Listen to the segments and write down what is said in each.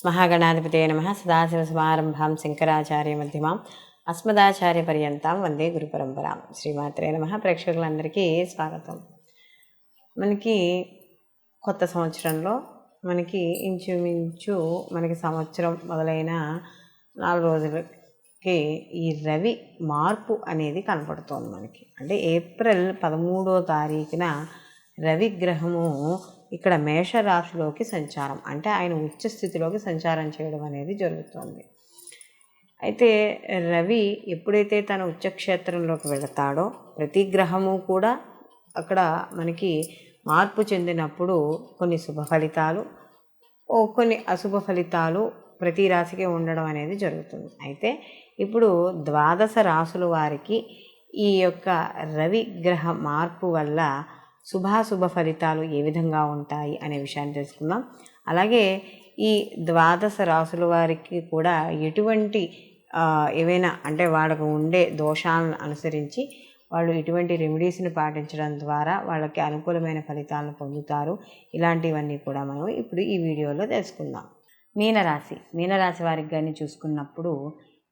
మహాగణాధిపతయ నమః. సదాశివసమారంభాం శంకరాచార్యమధ్యమాం అస్మదాచార్యపర్యంతం వందే గురుపరంపరాం. శ్రీమాత్రే నమః. ప్రేక్షకులందరికీ స్వాగతం. మనకి కొత్త సంవత్సరంలో మనకి ఇంచుమించు సంవత్సరం మొదలైన 4 రోజులకి ఈ రవి మార్పు అనేది కనపడుతోంది మనకి. అంటే ఏప్రిల్ 13వ తారీఖున రవి గ్రహము ఇక్కడ మేషరాశిలోకి సంచారం, అంటే ఆయన ఉచ్చ స్థితిలోకి సంచారం చేయడం అనేది జరుగుతుంది. అయితే రవి ఎప్పుడైతే తన ఉచ్చక్షేత్రంలోకి వెళతాడో ప్రతి గ్రహము కూడా అక్కడ మనకి మార్పు చెందినప్పుడు కొన్ని శుభ ఫలితాలు, కొన్ని అశుభ ఫలితాలు ప్రతి రాశికి ఉండడం అనేది జరుగుతుంది. అయితే ఇప్పుడు 12 రాశుల వారికి ఈ యొక్క రవి గ్రహ మార్పు వల్ల శుభాశుభ ఫలితాలు ఏ విధంగా ఉంటాయి అనే విషయాన్ని తెలుసుకుందాం. అలాగే ఈ 12 రాశుల వారికి కూడా ఎటువంటి ఏవైనా అంటే వాళ్ళకు ఉండే దోషాలను అనుసరించి వాళ్ళు ఎటువంటి రెమెడీస్ని పాటించడం ద్వారా వాళ్ళకి అనుకూలమైన ఫలితాలను పొందుతారు. ఇలాంటివన్నీ కూడా మనం ఇప్పుడు ఈ వీడియోలో తెలుసుకుందాం. మీనరాశి వారికి కానీ చూసుకున్నప్పుడు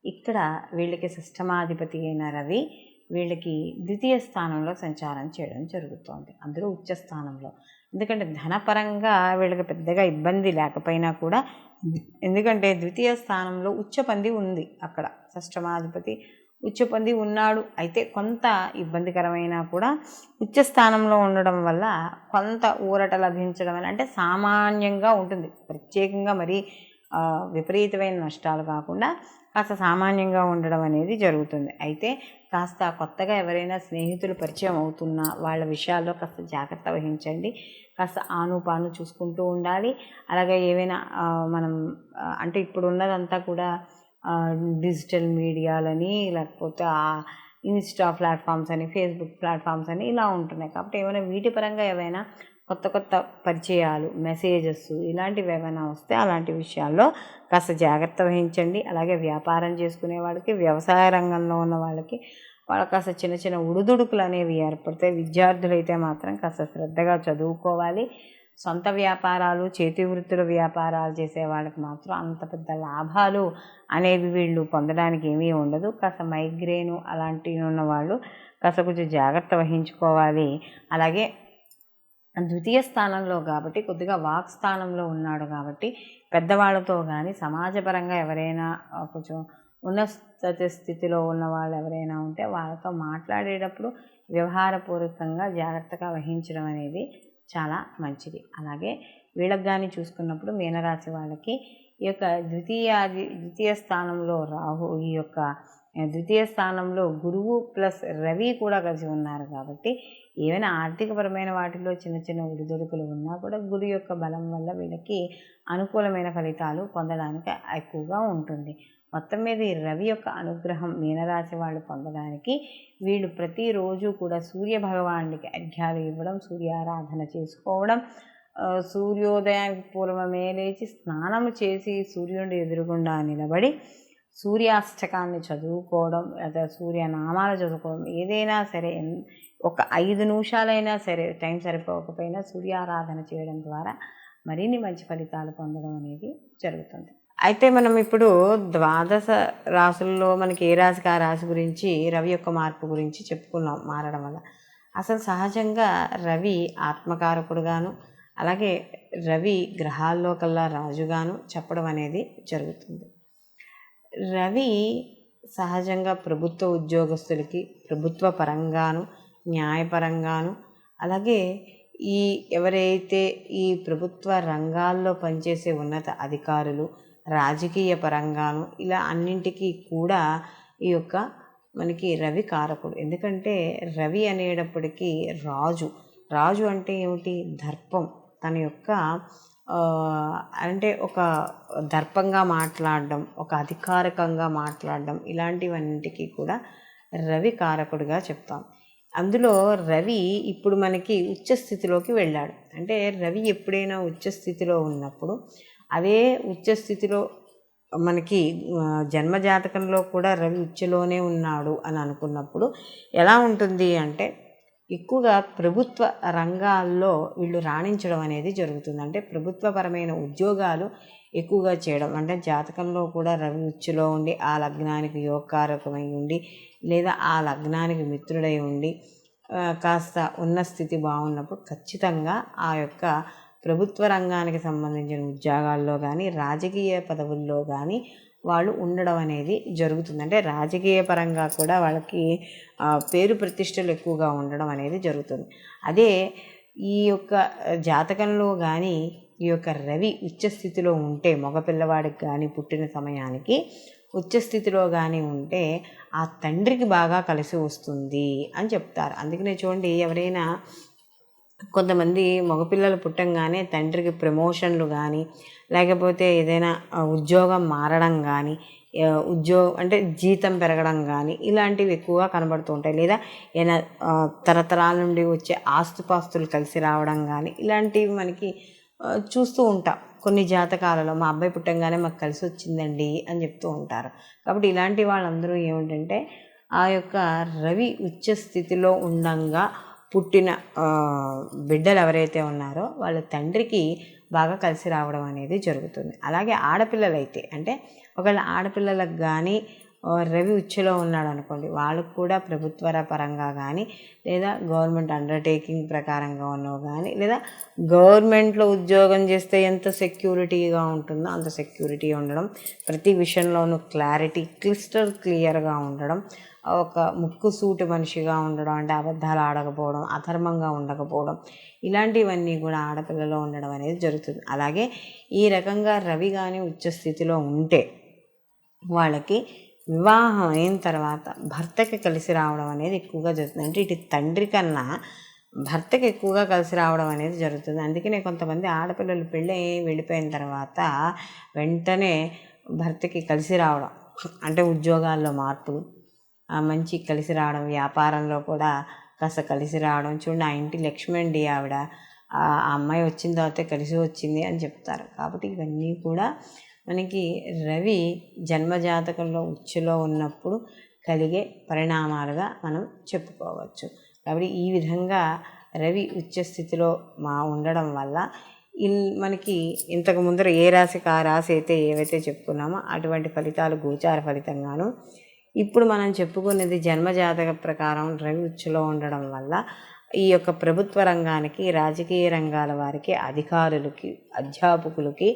ఇక్కడ వీళ్ళకి షష్టమాధిపతి అయిన రవి వీళ్ళకి ద్వితీయ స్థానంలో సంచారం చేయడం జరుగుతుంది, అందులో ఉచ్చ స్థానంలో. ఎందుకంటే ధనపరంగా వీళ్ళకి పెద్దగా ఇబ్బంది లేకపోయినా కూడా, ఎందుకంటే ద్వితీయ స్థానంలో ఉచ్చపంది ఉంది, అక్కడ షష్టమాధిపతి ఉచ్చపంది ఉన్నాడు. అయితే కొంత ఇబ్బందికరమైనా కూడా ఉచ్చ స్థానంలో ఉండడం వల్ల కొంత ఊరట లభించడం అని, అంటే సామాన్యంగా ఉంటుంది, ప్రత్యేకంగా మరీ విపరీతమైన నష్టాలు కాకుండా కాస్త సామాన్యంగా ఉండడం అనేది జరుగుతుంది. అయితే కాస్త కొత్తగా ఎవరైనా స్నేహితులు పరిచయం అవుతున్నా వాళ్ళ విషయాల్లో కాస్త జాగ్రత్త వహించండి. కాస్త ఆనుపాను చూసుకుంటూ ఉండాలి. అలాగే ఏవైనా మనం అంటే ఇప్పుడు ఉన్నదంతా కూడా డిజిటల్ మీడియాలని, లేకపోతే ఇన్స్టా ప్లాట్ఫామ్స్ అని, ఫేస్బుక్ ప్లాట్ఫామ్స్ అని ఇలా ఉంటున్నాయి. కాబట్టి ఏమైనా వీటి పరంగా ఏవైనా కొత్త పరిచయాలు, మెసేజెస్ ఇలాంటివి ఏమైనా వస్తే అలాంటి విషయాల్లో కాస్త జాగ్రత్త వహించండి. అలాగే వ్యాపారం చేసుకునే వాళ్ళకి, వ్యవసాయ రంగంలో ఉన్న వాళ్ళకి కాస్త చిన్న ఉడుదుడుకులు అనేవి ఏర్పడతాయి. విద్యార్థులైతే మాత్రం కాస్త శ్రద్ధగా చదువుకోవాలి. సొంత వ్యాపారాలు, చేతి వృత్తుల వ్యాపారాలు చేసే వాళ్ళకి మాత్రం అంత పెద్ద లాభాలు అనేవి వీళ్ళు పొందడానికి ఏమీ ఉండదు. కాస్త మైగ్రేను అలాంటివి ఉన్న వాళ్ళు కాస్త కొంచెం జాగ్రత్త వహించుకోవాలి. అలాగే ద్వితీయ స్థానంలో కాబట్టి కొద్దిగా వాక్ స్థానంలో ఉన్నాడు కాబట్టి పెద్దవాళ్ళతో కానీ, సమాజపరంగా ఎవరైనా కొంచెం ఉన్నత స్థితిలో ఉన్న వాళ్ళు ఎవరైనా ఉంటే వాళ్ళతో మాట్లాడేటప్పుడు వ్యవహారపూర్వకంగా జాగ్రత్తగా వహించడం అనేది చాలా మంచిది. అలాగే వీళ్ళకి కానీ చూసుకున్నప్పుడు మీనరాశి వాళ్ళకి ఈ యొక్క ద్వితీయ స్థానంలో రాహు, ఈ యొక్క ద్వితీయ స్థానంలో గురువు ప్లస్ రవి కూడా కలిసి ఉన్నారు కాబట్టి ఏమైనా ఆర్థికపరమైన వాటిలో చిన్న ఒడిదుడుకులు ఉన్నా కూడా గురు యొక్క బలం వల్ల వీళ్ళకి అనుకూలమైన ఫలితాలు పొందడానికి ఎక్కువగా ఉంటుంది. మొత్తం మీద ఈ రవి యొక్క అనుగ్రహం మీనరాశి వాళ్ళు పొందడానికి వీళ్ళు ప్రతిరోజు కూడా సూర్య భగవానుడికి అర్ఘ్యాలు ఇవ్వడం, సూర్యారాధన చేసుకోవడం, సూర్యోదయానికి పూర్వమే లేచి స్నానము చేసి సూర్యుడి ఎదురుగుండా నిలబడి సూర్యాష్టకాన్ని చదువుకోవడం, లేదా సూర్యనామాలు చదువుకోవడం, ఏదైనా సరే ఒక 5 నిమిషాలైనా సరే, టైం సరిపోకపోయినా సూర్యారాధన చేయడం ద్వారా మరిన్ని మంచి ఫలితాలు పొందడం అనేది జరుగుతుంది. అయితే మనం ఇప్పుడు 12 రాశుల్లో మనకి ఏ రాశికి ఆ రాశి గురించి, రవి యొక్క మార్పు గురించి చెప్పుకున్నాం. మారడం వల్ల అసలు సహజంగా రవి ఆత్మకారకుడుగాను, అలాగే రవి గ్రహాల్లో కల్లా రాజుగాను చెప్పడం అనేది జరుగుతుంది. రవి సహజంగా ప్రభుత్వ ఉద్యోగస్తులకి ప్రభుత్వ పరంగాను, న్యాయపరంగాను, అలాగే ఎవరైతే ఈ ప్రభుత్వ రంగాల్లో పనిచేసే ఉన్నత అధికారులు, రాజకీయ పరంగాను, ఇలా అన్నింటికీ కూడా ఈ యొక్క మనకి రవి కారకుడు. ఎందుకంటే రవి అనేటప్పటికీ రాజు అంటే ఏమిటి? దర్పం. తన యొక్క అంటే ఒక దర్పంగా మాట్లాడడం, ఒక అధికారికంగా మాట్లాడడం, ఇలాంటివన్నింటికి కూడా రవి కారకుడిగా చెప్తాం. అందులో రవి ఇప్పుడు మనకి ఉచ్చస్థితిలోకి వెళ్ళాడు. అంటే రవి ఎప్పుడైనా ఉచ్చస్థితిలో ఉన్నప్పుడు, అదే ఉచ్చస్థితిలో మనకి జన్మజాతకంలో కూడా రవి ఉచ్చలోనే ఉన్నాడు అని అనుకున్నప్పుడు ఎలా ఉంటుంది అంటే, ఎక్కువగా ప్రభుత్వ రంగాల్లో వీళ్ళు రాణించడం అనేది జరుగుతుంది. అంటే ప్రభుత్వపరమైన ఉద్యోగాలు ఎక్కువగా చేయడం, అంటే జాతకంలో కూడా రవి ఉచ్చులో ఉండి ఆ లగ్నానికి యోగకారకమై ఉండి లేదా ఆ లగ్నానికి మిత్రుడై ఉండి కాస్త ఉన్న స్థితి బాగున్నప్పుడు ఖచ్చితంగా ఆ యొక్క ప్రభుత్వ రంగానికి సంబంధించిన ఉద్యోగాల్లో కానీ రాజకీయ పదవుల్లో కానీ వాళ్ళు ఉండడం అనేది జరుగుతుంది. అంటే రాజకీయ పరంగా కూడా వాళ్ళకి పేరు ప్రతిష్టలు ఎక్కువగా ఉండడం అనేది జరుగుతుంది. అదే ఈ యొక్క జాతకంలో కానీ ఈ యొక్క రవి ఉచ్చస్థితిలో ఉంటే మగపిల్లవాడికి కానీ పుట్టిన సమయానికి ఉచ్చస్థితిలో కానీ ఉంటే ఆ తండ్రికి బాగా కలిసి వస్తుంది అని చెప్తారు. అందుకనే చూడండి, ఎవరైనా కొంతమంది మగపిల్లలు పుట్టంగానే తండ్రికి ప్రమోషన్లు కానీ లేకపోతే ఏదైనా ఉద్యోగం మారడం కానీ అంటే జీతం పెరగడం కానీ ఇలాంటివి ఎక్కువగా కనబడుతూ ఉంటాయి. లేదా ఏదైనా తరతరాల నుండి వచ్చే ఆస్తుపాస్తులు కలిసి రావడం కానీ ఇలాంటివి మనకి చూస్తూ ఉంటాం. కొన్ని జాతకాలలో మా అబ్బాయి పుట్టంగానే మాకు కలిసి వచ్చిందండి అని చెప్తూ ఉంటారు. కాబట్టి ఇలాంటి వాళ్ళందరూ ఏమిటంటే ఆ యొక్క రవి ఉచ్చ స్థితిలో ఉండంగా పుట్టిన బిడ్డలు ఎవరైతే ఉన్నారో వాళ్ళ తండ్రికి బాగా కలిసి రావడం అనేది జరుగుతుంది. అలాగే ఆడపిల్లలైతే, అంటే ఒకవేళ ఆడపిల్లలకు కానీ రవి ఉచ్చులో ఉన్నాడు అనుకోండి, వాళ్ళకు కూడా ప్రభుత్వ పరంగా కానీ లేదా గవర్నమెంట్ అండర్టేకింగ్ ప్రకారంగా ఉన్నవి కానీ లేదా గవర్నమెంట్లో ఉద్యోగం చేస్తే ఎంత సెక్యూరిటీగా ఉంటుందో అంత సెక్యూరిటీ ఉండడం, ప్రతి విషయంలోనూ క్లియర్గా ఉండడం, ఒక ముక్కు సూటి మనిషిగా ఉండడం, అంటే అబద్ధాలు ఆడకపోవడం, అధర్మంగా ఉండకపోవడం, ఇలాంటివన్నీ కూడా ఆడపిల్లలో ఉండడం అనేది జరుగుతుంది. అలాగే ఈ రకంగా రవి కానీ ఉచ్చస్థితిలో ఉంటే వాళ్ళకి వివాహం అయిన తర్వాత భర్తకి కలిసి రావడం అనేది ఎక్కువగా జరుగుతుంది. అంటే ఇటు తండ్రి కన్నా భర్తకి ఎక్కువగా కలిసి రావడం అనేది జరుగుతుంది. అందుకనే కొంతమంది ఆడపిల్లలు పెళ్ళి వెళ్ళిపోయిన తర్వాత వెంటనే భర్తకి కలిసి రావడం, అంటే ఉద్యోగాల్లో మార్పులు, మంచి కలిసి రావడం, వ్యాపారంలో కూడా కాస్త కలిసి రావడం. చూడండి, ఆ ఇంటి లక్ష్మి అండి ఆవిడ, ఆ అమ్మాయి వచ్చిన తర్వాత కలిసి వచ్చింది అని చెప్తారు. కాబట్టి ఇవన్నీ కూడా మనకి రవి జన్మజాతకంలో ఉచ్చులో ఉన్నప్పుడు కలిగే పరిణామాలుగా మనం చెప్పుకోవచ్చు. కాబట్టి ఈ విధంగా రవి ఉచ్చస్థితిలో ఉండడం వల్ల మనకి ఇంతకు ముందర ఏ రాశికి ఆ రాశి అయితే ఏవైతే చెప్పుకున్నామో అటువంటి ఫలితాలు గోచార ఫలితంగాను, ఇప్పుడు మనం చెప్పుకునేది జన్మజాతక ప్రకారం రవి ఉచ్చులో ఉండడం వల్ల ఈ యొక్క ప్రభుత్వ రంగానికి, రాజకీయ రంగాల వారికి, అధికారులకి, అధ్యాపకులకి,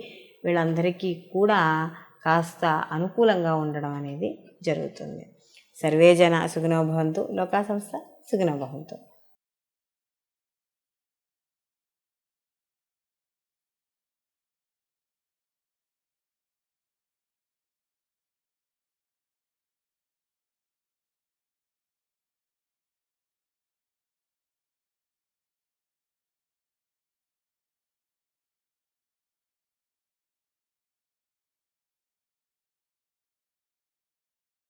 వీళ్ళందరికీ కూడా కాస్త అనుకూలంగా ఉండడం అనేది జరుగుతుంది. సర్వే జన సుఖినో భవంతు, లోకా సంస్థ సుఖినో భవంతు.